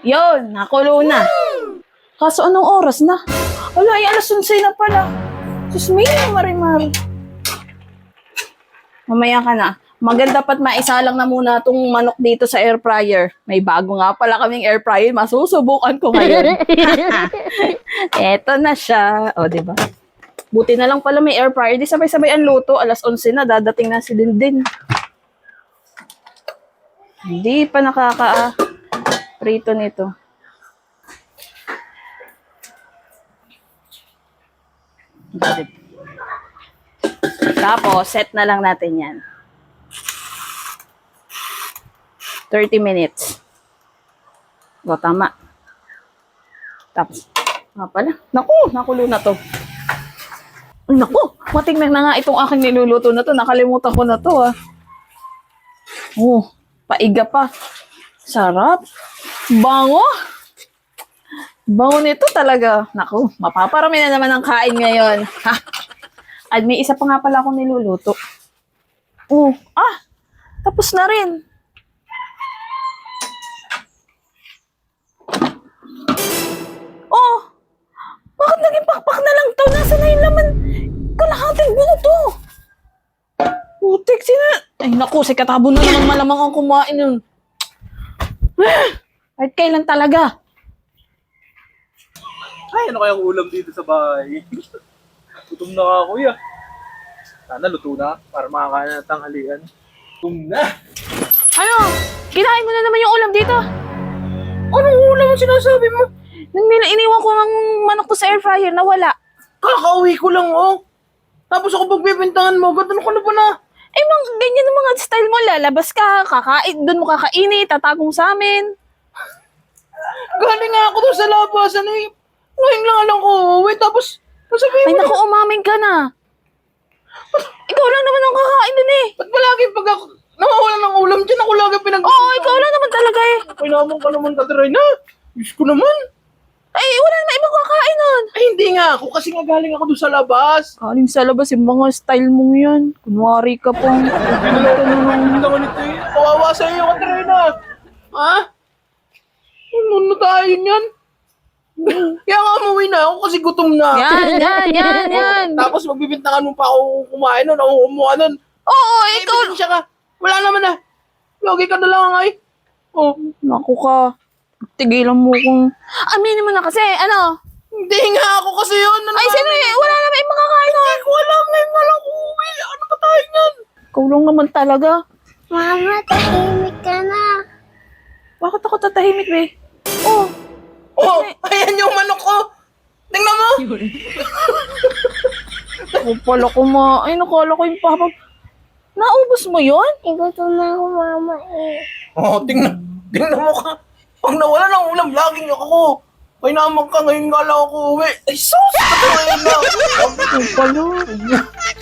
Yun, nakulo na. Kaso anong oras na? Wala, ay alas 11 na pala. Diyos mo yun, Marimar. Mamaya ka na. Maganda dapat maisalang na muna itong manok dito sa air fryer. May bago nga pala kaming air fryer. Masusubukan ko ngayon. Eto na siya. O, diba? Buti na lang pala may air fryer. Di sabay-sabay ang luto. Alas 11 na. Dadating na si Dindin. Hindi pa prito nito. Tapos, set na lang natin yan. 30 minutes. O, tama. Tapos, pala. Naku, nakulo na to. Naku, matingnan na nga itong aking niluluto na to. Nakalimutan ko na to, ah. Oh, paiga pa. Sarap. Bango. Bango nito talaga. Naku, mapaparami na naman ang kain ngayon. Ha? At may isa pa nga pala akong niluluto. Oh, tapos na rin. Oh, bakit naging pakpak na lang to? Nasaan na yung laman? Kalahating buo to. Putik, Ay, naku, si Katabo na naman malamang ang kumain yun. Kahit kailan talaga? Ay, ano kayang ulam dito sa bahay? Gutom na nga, kuya. Sana luto na para makakain na ng tanghalian. Gutom na! Ano? Kinain mo na naman yung ulam dito? Anong ulam ang sinasabi mo? Nang iniwan ko ng manok ko sa air fryer, nawala. Kakauwi ko lang, oh. Tapos ako pagbibintangan mo, gano'n ko na ba na? Eh, ganyan ang mga style mo. Lalabas ka, kakain, doon mo kakainit, tatagong sa amin. Galing nga ako doon sa labas, ano eh. Ngayon lang alam ko, wait, tapos, Ay, sabihin mo naku, umamin ka na. Ikaw lang naman ang kakain dun eh. ba't ba lagi pag ako nawawalan ng ulam dyan, ako lagi Oo, ikaw lang naman talaga eh. Kailangan ka naman, Katrina. Diyos ko naman. Ay, wala naman ibang kakain nun. Ay, hindi nga ako, kasi nga galing ako doon sa labas. Kaling sa labas, yung mga style mong yan. Kunwari ka pang... Hindi naman ito eh. Kawawa sa iyo, Katrina. Ha? Ano tayo niyan? Kaya nga umuwi na ako kasi gutom na. Yan. Tapos magbibintangan mo pa ako kumain nun, ako kumuha nun. Oo, ikaw... Siya ka. Wala naman na. Lagi ka na lang ay. Oh. Naku ka. Tigilan mo kung... Aminin mo na kasi, ano? Hindi nga ako kasi yun. Ano Ay, sino eh? Wala naman ibang kakain nun. Hindi ko alam. Ngayon nga lang uuwi. Ano ba tayo niyan? Ikaw lang naman talaga. Mama, tahimik ka na. Bakit ako tatahimik, be? Oh, Oh, ayan yung manok ko. Tingnan mo. ako pala kumain. Nakala ko yung papa. Naubos mo yun? Igutom na ako, mama eh. Oh, tingnan mo ka. Pag nawala ng ulam, laging ako. Kaya naman ka, ngayon nga lang ako uwi. Ay, sus! Ito na. Ako pala.